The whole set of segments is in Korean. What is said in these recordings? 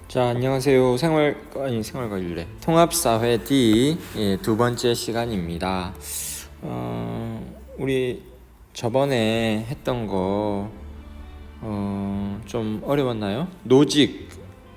자, 안녕하세요. 생활과일래. 통합사회 D 두 번째 시간입니다. 우리 저번에 했던 거 좀 어려웠나요? 노직,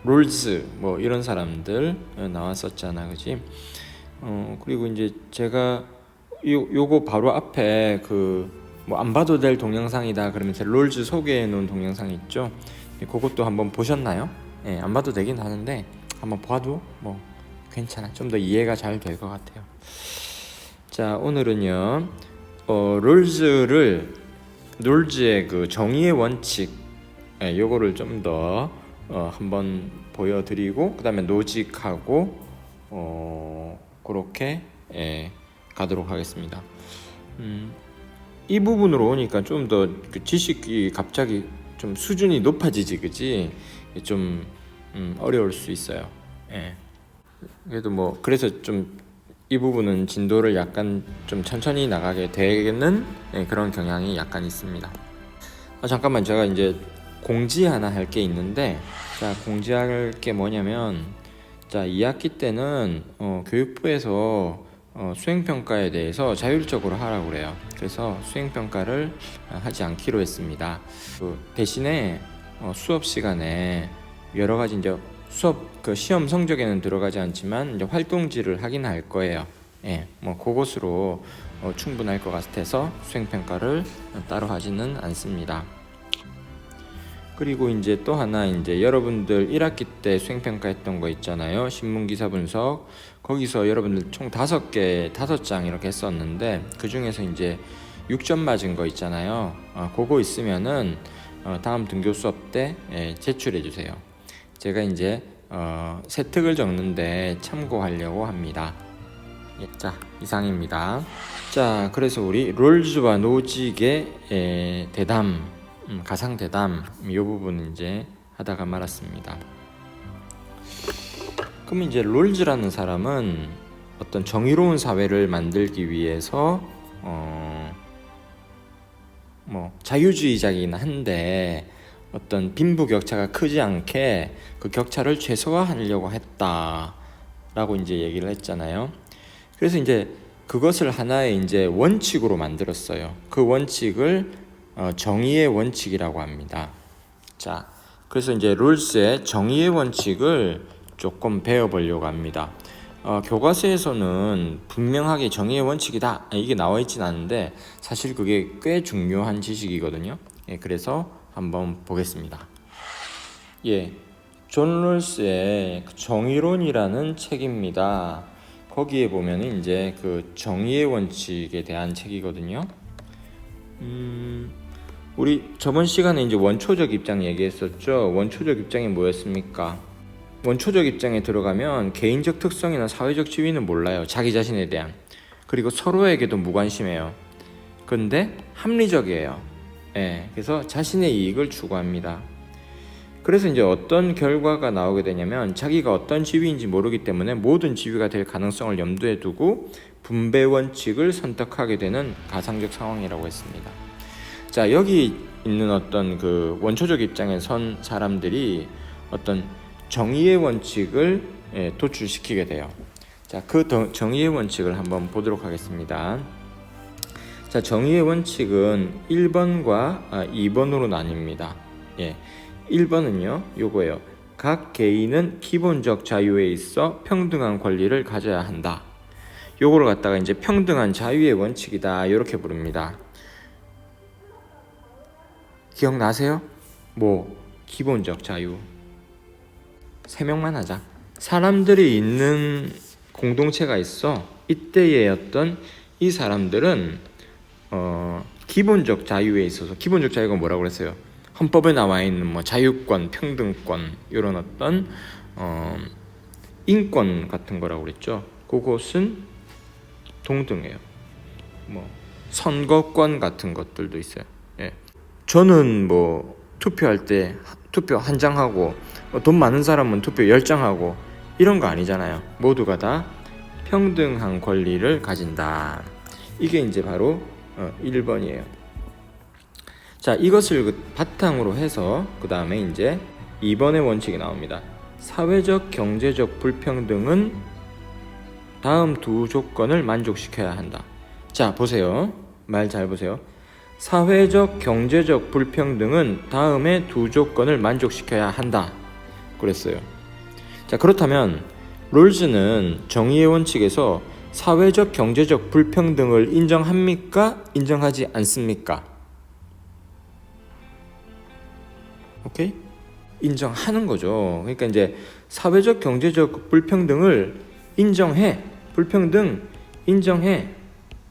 롤즈 뭐 이런 사람들 나왔었잖아, 그지? 그리고 이제 제가 요거 바로 앞에 뭐 안 봐도 될 동영상이다 그러면서 롤즈 소개해 놓은 동영상 있죠? 그것도 한번 보셨나요? 예, 안 봐도 되긴 하는데 한번 봐도 뭐 괜찮아. 좀 더 이해가 잘 될 것 같아요. 자, 오늘은요 롤즈의 그 정의의 원칙, 요거를 좀 더 한번 보여드리고, 그 다음에 노직하고 그렇게 가도록 하겠습니다. 이 부분으로 오니까 좀 더 그 지식이 갑자기 좀 수준이 높아지지, 그치? 좀 어려울 수 있어요. 예. 그래도 뭐 그래서 좀 이 부분은 진도를 약간 좀 천천히 나가게 되는 그런 경향이 약간 있습니다. 잠깐만, 제가 이제 공지 하나 할 게 있는데, 자, 공지할 게 뭐냐면, 자, 2학기 때는 교육부에서 수행평가에 대해서 자율적으로 하라고 그래요. 그래서 수행평가를 하지 않기로 했습니다. 대신에 수업 시간에 여러 가지 이제 수업 시험 성적에는 들어가지 않지만 이제 활동지를 하긴 할 거예요. 예, 뭐 그것으로 충분할 것 같아서 수행평가를 따로 하지는 않습니다. 그리고 이제 또 하나, 이제 여러분들 1학기 때 수행평가 했던 거 있잖아요. 신문기사 분석. 거기서 여러분들 총 5장 이렇게 했었는데, 그 중에서 이제 6점 맞은 거 있잖아요. 그거 있으면은 다음 등교 수업 때 제출해 주세요. 제가 이제 세특을 적는데 참고하려고 합니다. 자, 이상입니다. 자, 그래서 우리 롤즈와 노직의 대담, 가상대담, 이 부분 이제 하다가 말았습니다. 그럼 이제 롤즈라는 사람은 어떤 정의로운 사회를 만들기 위해서 뭐 자유주의자이긴 한데 어떤 빈부격차가 크지 않게 그 격차를 최소화하려고 했다라고 이제 얘기를 했잖아요. 그래서 이제 그것을 하나의 이제 원칙으로 만들었어요. 그 원칙을 정의의 원칙이라고 합니다. 자, 그래서 이제 롤스의 정의의 원칙을 조금 배워보려고 합니다. 교과서에서는 분명하게 정의의 원칙이다 이게 나와 있진 않은데, 사실 그게 꽤 중요한 지식이거든요. 그래서 한번 보겠습니다. 존 롤스의 정의론이라는 책입니다. 거기에 보면 이제 그 정의의 원칙에 대한 책이거든요. 우리 저번 시간에 이제 원초적 입장 얘기했었죠. 원초적 입장이 뭐였습니까? 원초적 입장에 들어가면 개인적 특성이나 사회적 지위는 몰라요. 자기 자신에 대한. 그리고 서로에게도 무관심해요. 근데 합리적이에요. 그래서 자신의 이익을 추구합니다. 그래서 이제 어떤 결과가 나오게 되냐면, 자기가 어떤 지위인지 모르기 때문에 모든 지위가 될 가능성을 염두에 두고 분배 원칙을 선택하게 되는 가상적 상황이라고 했습니다. 자, 여기 있는 어떤 그 원초적 입장에 선 사람들이 어떤 정의의 원칙을 도출시키게 돼요. 자, 그 정의의 원칙을 한번 보도록 하겠습니다. 자, 정의의 원칙은 1번과 2번으로 나뉩니다. 1번은요, 요거예요. 각 개인은 기본적 자유에 있어 평등한 권리를 가져야 한다. 요거를 갖다가 이제 평등한 자유의 원칙이다, 이렇게 부릅니다. 기억나세요? 뭐 기본적 자유. 3명만 하자. 사람들이 있는 공동체가 있어. 이때의 어떤 이 사람들은 기본적 자유에 있어서, 기본적 자유가 뭐라고 그랬어요? 헌법에 나와 있는 뭐 자유권, 평등권, 이런 어떤 인권 같은 거라고 그랬죠. 그것은 동등해요. 뭐 선거권 같은 것들도 있어요. 저는 뭐 투표할 때 투표 한 장 하고, 돈 많은 사람은 투표 10장 하고, 이런 거 아니잖아요. 모두가 다 평등한 권리를 가진다. 이게 이제 바로 1번이에요. 자, 이것을 바탕으로 해서 그 다음에 이제 2번의 원칙이 나옵니다. 사회적 경제적 불평등은 다음 두 조건을 만족시켜야 한다. 자, 보세요. 말 잘 보세요. 사회적 경제적 불평등은 다음의 두 조건을 만족시켜야 한다. 그랬어요. 자, 그렇다면 롤즈는 정의의 원칙에서 사회적 경제적 불평등을 인정합니까? 인정하지 않습니까? 오케이? 인정하는 거죠. 그러니까 이제 사회적 경제적 불평등을 인정해. 불평등 인정해.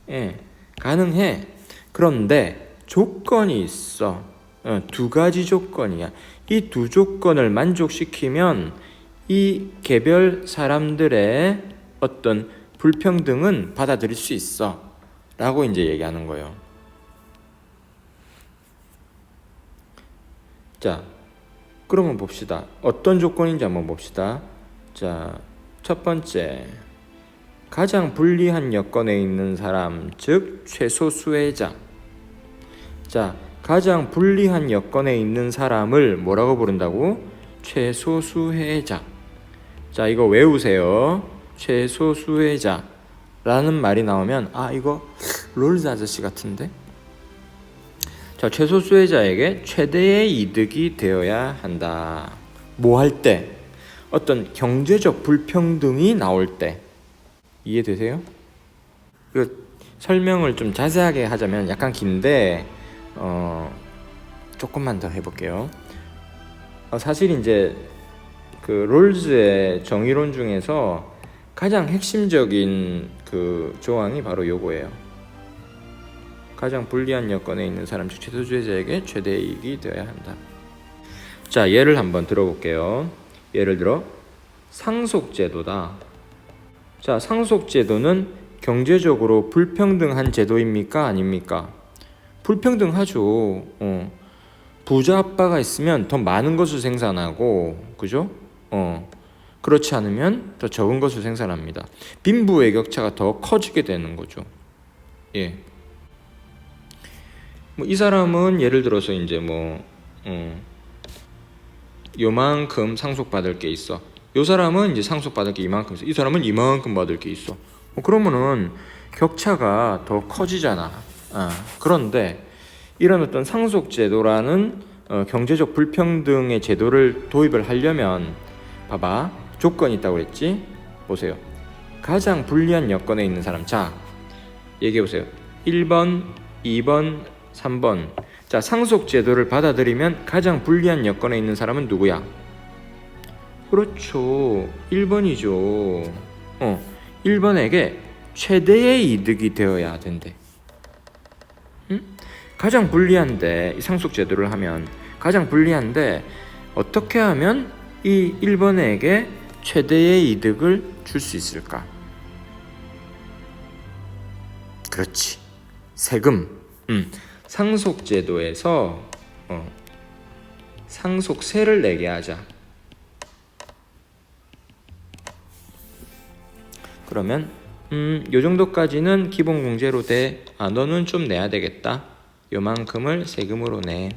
예, 가능해. 그런데 조건이 있어. 두 가지 조건이야. 이 두 조건을 만족시키면 이 개별 사람들의 어떤 불평등은 받아들일 수 있어 라고 이제 얘기하는 거예요. 자, 그러면 봅시다. 어떤 조건인지 한번 봅시다. 자, 첫 번째, 가장 불리한 여건에 있는 사람, 즉 최소 수혜자. 자, 가장 불리한 여건에 있는 사람을 뭐라고 부른다고? 최소 수혜자. 자, 이거 외우세요. 최소 수혜자라는 말이 나오면 이거 롤즈 아저씨 같은데? 자, 최소 수혜자에게 최대의 이득이 되어야 한다. 뭐 할 때? 어떤 경제적 불평등이 나올 때. 이해되세요? 이거 설명을 좀 자세하게 하자면 약간 긴데 조금만 더 해볼게요. 사실 이제 그 롤즈의 정의론 중에서 가장 핵심적인 그 조항이 바로 요거예요. 가장 불리한 여건에 있는 사람, 즉 최소수혜자에게 최대 이익이 되어야 한다. 자, 예를 한번 들어볼게요. 예를 들어 상속제도다. 자, 상속제도는 경제적으로 불평등한 제도입니까? 아닙니까? 불평등하죠. 부자 아빠가 있으면 더 많은 것을 생산하고, 그죠? 그렇지 않으면 더 적은 것을 생산합니다. 빈부의 격차가 더 커지게 되는 거죠. 예. 뭐 이 사람은 예를 들어서 이제 요만큼 상속받을 게 있어. 요 사람은 이제 상속받을 게 이만큼 있어. 이 사람은 이만큼 받을 게 있어. 그러면은 격차가 더 커지잖아. 그런데 이런 어떤 상속제도라는 경제적 불평등의 제도를 도입을 하려면 봐봐. 조건이 있다고 그랬지? 보세요. 가장 불리한 여건에 있는 사람. 자, 얘기해보세요. 1번, 2번, 3번. 자, 상속제도를 받아들이면 가장 불리한 여건에 있는 사람은 누구야? 그렇죠. 1번이죠. 1번에게 최대의 이득이 되어야 된대. 가장 불리한데, 이 상속제도를 하면 가장 불리한데 어떻게 하면 이 1번에게 최대의 이득을 줄 수 있을까? 그렇지. 세금. 상속제도에서 상속세를 내게 하자. 그러면 요 정도까지는 기본공제로 돼. 너는 좀 내야 되겠다. 요만큼을 세금으로 내.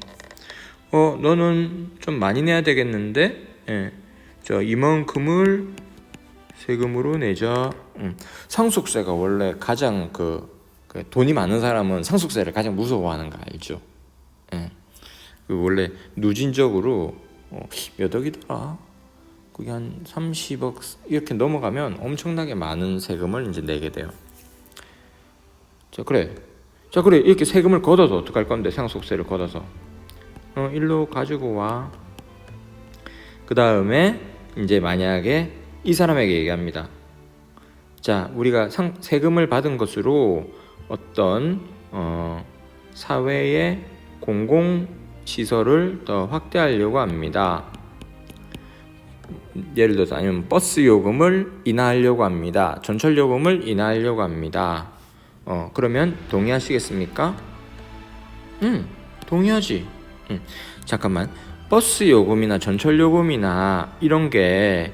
너는 좀 많이 내야 되겠는데, 저 이만큼을 세금으로 내자. 상속세가 원래 가장 그 돈이 많은 사람은 상속세를 가장 무서워하는 거 알죠? 그 원래 누진적으로 몇 억이더라? 그게 한 30억 이렇게 넘어가면 엄청나게 많은 세금을 이제 내게 돼요. 자, 그래 이렇게 세금을 걷어서 어떡할 건데? 상속세를 걷어서 일로 가지고 와. 그 다음에 이제 만약에 이 사람에게 얘기합니다. 자, 우리가 세금을 받은 것으로 어떤 사회의 공공시설을 더 확대하려고 합니다. 예를 들어서 아니면 버스 요금을 인하하려고 합니다. 전철 요금을 인하하려고 합니다. 그러면 동의하시겠습니까? 동의하지. 잠깐만. 버스 요금이나 전철 요금이나 이런 게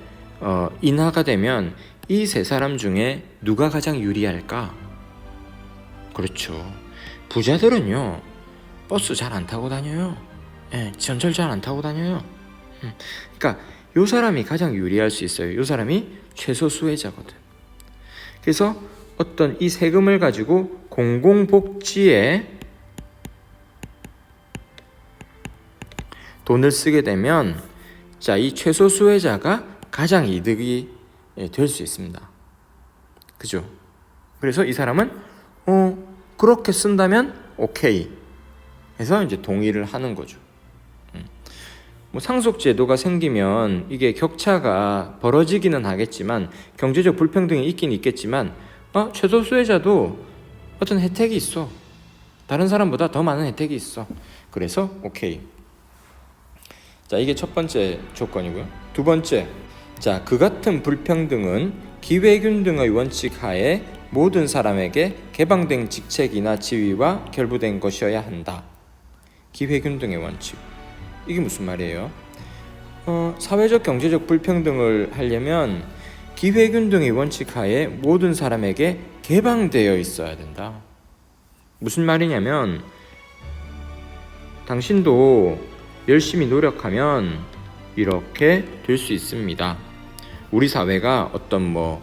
인하가 되면 이 세 사람 중에 누가 가장 유리할까? 그렇죠. 부자들은요, 버스 잘 안 타고 다녀요. 전철 잘 안 타고 다녀요. 그러니까 요 사람이 가장 유리할 수 있어요. 요 사람이 최소 수혜자거든. 그래서 어떤 이 세금을 가지고 공공복지에 돈을 쓰게 되면 자, 이 최소 수혜자가 가장 이득이 될 수 있습니다. 그죠? 그래서 이 사람은 그렇게 쓴다면 오케이 해서 이제 동의를 하는 거죠. 뭐 상속 제도가 생기면 이게 격차가 벌어지기는 하겠지만 경제적 불평등이 있긴 있겠지만 최소 수혜자도 어떤 혜택이 있어. 다른 사람보다 더 많은 혜택이 있어. 그래서 오케이. 자, 이게 첫 번째 조건이고요. 두 번째, 자, 그 같은 불평등은 기회균등의 원칙 하에 모든 사람에게 개방된 직책이나 지위와 결부된 것이어야 한다. 기회균등의 원칙. 이게 무슨 말이에요? 사회적 경제적 불평등을 하려면 기회균등의 원칙 하에 모든 사람에게 개방되어 있어야 된다. 무슨 말이냐면 당신도 열심히 노력하면 이렇게 될 수 있습니다. 우리 사회가 어떤 뭐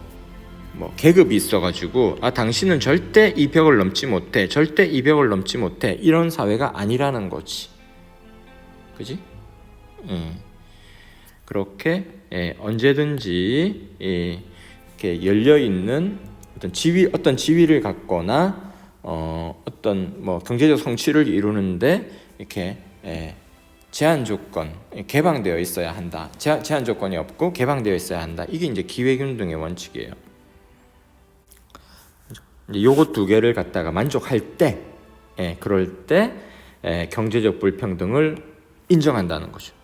계급이 있어가지고 당신은 절대 이 벽을 넘지 못해, 절대 이 벽을 넘지 못해, 이런 사회가 아니라는 거지. 그지? 그렇게 언제든지 이렇게 열려 있는 어떤 지위를 갖거나 어떤 뭐 경제적 성취를 이루는데 이렇게 제한 조건, 개방되어 있어야 한다. 제한 조건이 없고 개방되어 있어야 한다. 이게 이제 기회균등의 원칙이에요. 요거 두 개를 갖다가 만족할 때, 그럴 때 경제적 불평등을 인정한다는 거죠.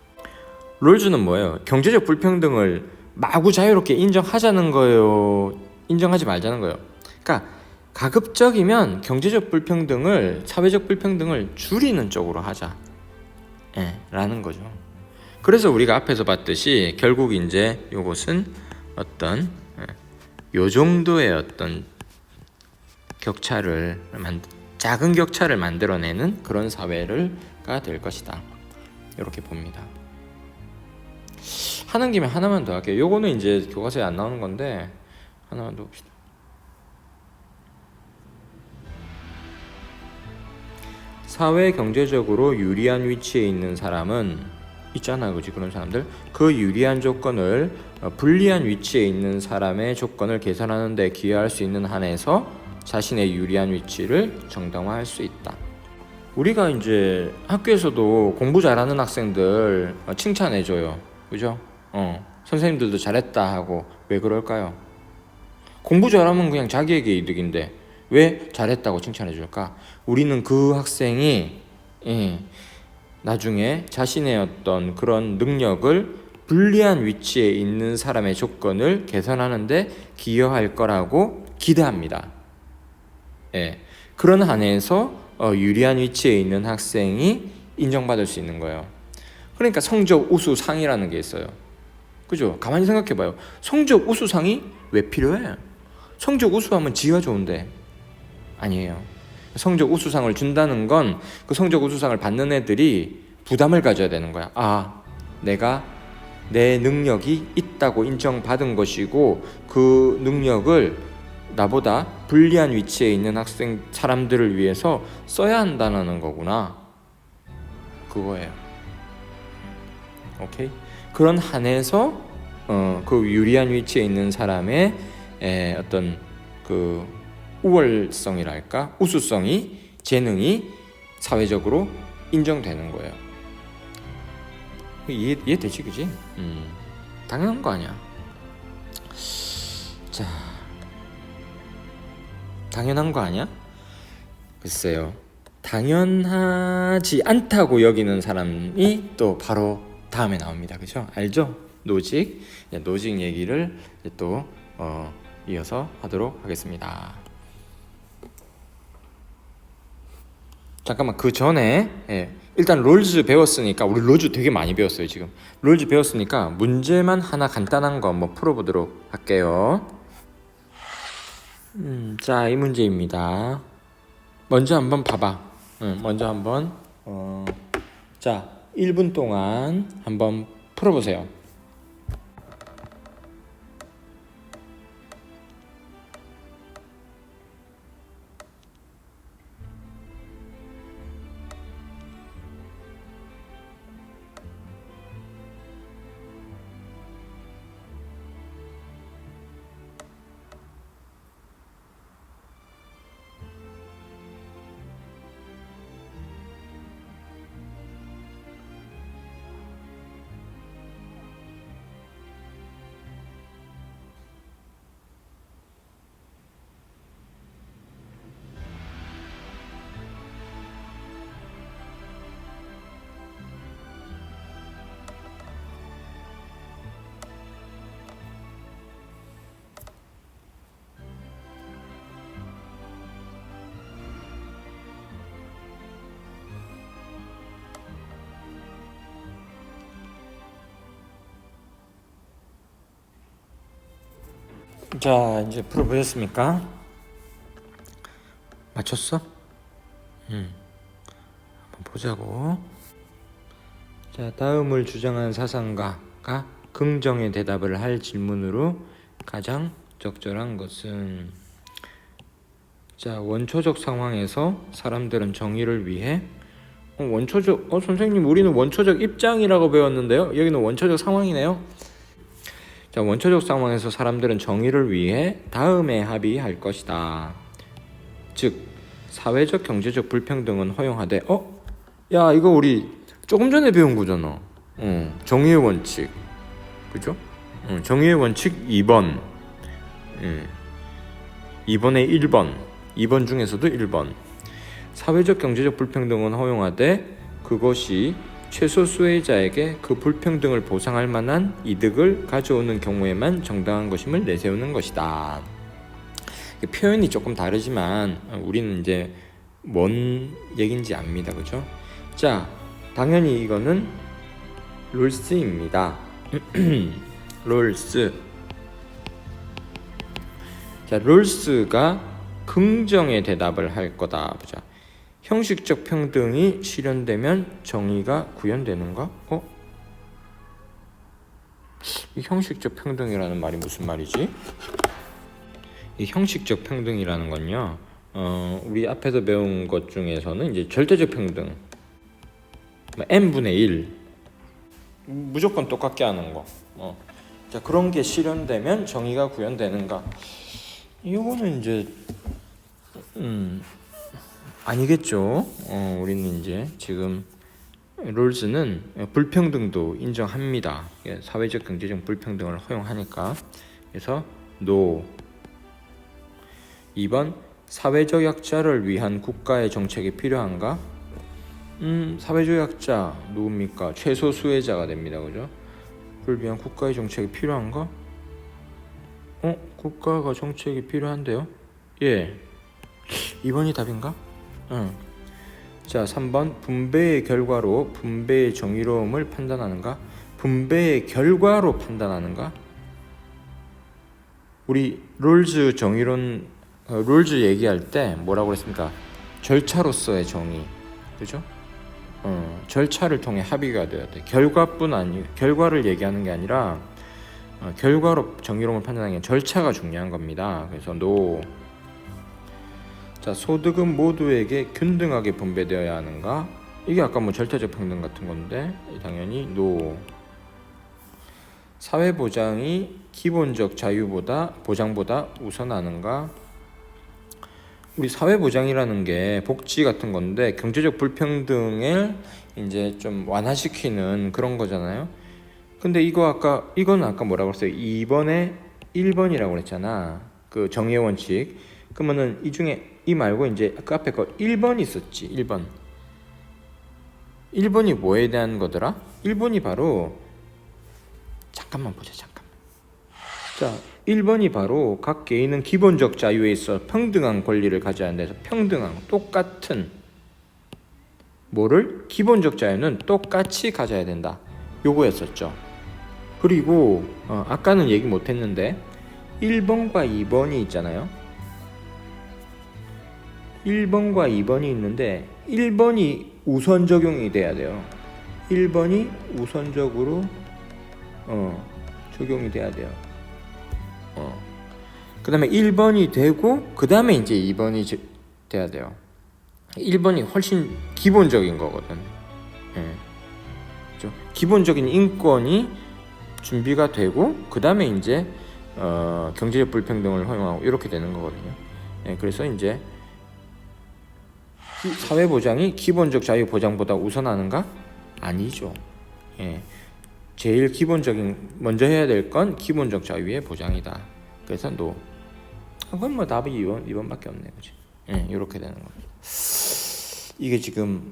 롤즈는 뭐예요? 경제적 불평등을 마구 자유롭게 인정하자는 거예요? 인정하지 말자는 거예요? 그러니까 가급적이면 경제적 불평등을, 사회적 불평등을 줄이는 쪽으로 하자. 라는 거죠. 그래서 우리가 앞에서 봤듯이 결국 이제 요것은 어떤 요 정도의 어떤 격차를 작은 격차를 만들어내는 그런 사회가 될 것이다. 이렇게 봅니다. 하는 김에 하나만 더 할게요. 요거는 이제 교과서에 안 나오는 건데 하나만 더 봅시다. 사회 경제적으로 유리한 위치에 있는 사람은 있잖아, 그지? 그런 사람들, 그 유리한 조건을 불리한 위치에 있는 사람의 조건을 개선하는 데 기여할 수 있는 한에서 자신의 유리한 위치를 정당화할 수 있다. 우리가 이제 학교에서도 공부 잘하는 학생들 칭찬해줘요, 그죠? 선생님들도 잘했다 하고. 왜 그럴까요? 공부 잘하면 그냥 자기에게 이득인데 왜 잘했다고 칭찬해줄까? 우리는 그 학생이 나중에 자신의 어떤 그런 능력을 불리한 위치에 있는 사람의 조건을 개선하는데 기여할 거라고 기대합니다. 그런 한에서 유리한 위치에 있는 학생이 인정받을 수 있는 거예요. 그러니까 성적 우수상이라는 게 있어요. 그죠? 가만히 생각해봐요. 성적 우수상이 왜 필요해? 성적 우수하면 지가 좋은데. 아니에요. 성적 우수상을 준다는 건 그 성적 우수상을 받는 애들이 부담을 가져야 되는 거야. 내가 내 능력이 있다고 인정받은 것이고 그 능력을 나보다 불리한 위치에 있는 사람들을 위해서 써야 한다는 거구나. 그거예요. 오케이? 그런 한에서 그 유리한 위치에 있는 사람의 어떤 그 우월성이랄까, 우수성이, 재능이 사회적으로 인정되는 거예요. 이해되지, 그지? 당연한 거 아니야. 자, 당연한 거 아니야? 글쎄요. 당연하지 않다고 여기는 사람이 또 바로 다음에 나옵니다. 그죠? 알죠? 노직. 노직 얘기를 또 이어서 하도록 하겠습니다. 잠깐만, 그 전에 일단 롤즈 배웠으니까, 우리 롤즈 되게 많이 배웠어요. 지금 롤즈 배웠으니까 문제만 하나 간단한 거 한번 풀어보도록 할게요. 자, 이 문제입니다. 먼저 한번 봐봐. 먼저 한번 자, 1분 동안 한번 풀어보세요. 자, 이제 풀어보셨습니까? 맞췄어? 한번 보자고. 자, 다음을 주장한 사상가가 긍정의 대답을 할 질문으로 가장 적절한 것은, 자, 원초적 상황에서 사람들은 정의를 위해 원초적 선생님 우리는 원초적 입장이라고 배웠는데요. 여기는 원초적 상황이네요. 자, 원초적 상황에서 사람들은 정의를 위해 다음에 합의할 것이다. 즉 사회적 경제적 불평등은 허용하되 야 이거 우리 조금 전에 배운 거잖아. 정의의 원칙 그죠? 정의의 원칙 2번 2번에 1번 2번 중에서도 1번 사회적 경제적 불평등은 허용하되 그것이 최소 수혜자에게 그 불평등을 보상할 만한 이득을 가져오는 경우에만 정당한 것임을 내세우는 것이다. 표현이 조금 다르지만 우리는 이제 뭔 얘긴지 압니다. 그죠? 자, 당연히 이거는 롤스입니다. 롤스. 자, 롤스가 긍정의 대답을 할 거다. 보자. 형식적 평등이 실현되면 정의가 구현되는가? 이 형식적 평등이라는 말이 무슨 말이지? 이 형식적 평등이라는 건요, 우리 앞에서 배운 것 중에서는 이제 절대적 평등, n분의 1, 무조건 똑같게 하는 거. 자, 그런 게 실현되면 정의가 구현되는가? 이거는 이제 아니겠죠. 우리는 이제 지금 롤스는 불평등도 인정합니다. 사회적 경제적 불평등을 허용하니까. 그래서 NO. 2번 사회적 약자를 위한 국가의 정책이 필요한가? 사회적 약자 누굽니까? 최소 수혜자가 됩니다. 그죠? 그를 위한 국가의 정책이 필요한가? 국가가 정책이 필요한데요? 예. 2번이 답인가? 자, 3번 분배의 결과로 분배의 정의로움을 판단하는가? 분배의 결과로 판단하는가? 우리 롤즈 정의론 롤즈 얘기할 때 뭐라고 그랬습니까? 절차로서의 정의, 그죠? 절차를 통해 합의가 되어야 돼. 결과뿐 아니 결과를 얘기하는 게 아니라 결과로 정의로움을 판단하는 게 절차가 중요한 겁니다. 그래서 NO. 자, 소득은 모두에게 균등하게 분배되어야 하는가? 이게 아까 뭐 절대적 평등 같은 건데 당연히 NO. 사회 보장이 기본적 자유보다 보장보다 우선하는가? 우리 사회 보장이라는 게 복지 같은 건데 경제적 불평등을 이제 좀 완화시키는 그런 거잖아요. 근데 이거는 아까 뭐라고 했어요? 2번에 1번이라고 그랬잖아. 그 정의의 원칙. 그러면은 이 중에 이 말고 이제 그 앞에 거 1번 있었지. 1번. 1번이 뭐에 대한 거더라? 1번이 바로 잠깐만 보자. 자, 1번이 바로 각 개인은 기본적 자유에 있어 평등한 권리를 가져야 한다 해서 평등한 똑같은 뭐를? 기본적 자유는 똑같이 가져야 된다. 요거였었죠. 그리고 아까는 얘기 못했는데 1번과 2번이 있잖아요. 1번과 2번이 있는데 1번이 우선 적용이 돼야 돼요. 1번이 우선적으로 적용이 돼야 돼요. 그 다음에 1번이 되고 그 다음에 이제 2번이 돼야 돼요. 1번이 훨씬 기본적인 거거든. 그렇죠? 기본적인 인권이 준비가 되고 그 다음에 이제 경제적 불평등을 허용하고 이렇게 되는 거거든요. 그래서 이제 사회 보장이 기본적 자유 보장보다 우선하는가? 아니죠. 제일 기본적인 먼저 해야 될 건 기본적 자유의 보장이다. 그래서 NO. 그건 뭐 답이 2번밖에 없네, 그렇지? 이렇게 되는 거죠. 이게 지금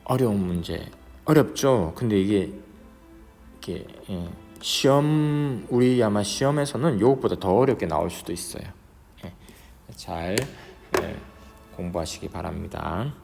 어려운 문제, 어렵죠. 근데 이게 시험 우리 아마 시험에서는 이것보다 더 어렵게 나올 수도 있어요. 잘 공부하시기 바랍니다.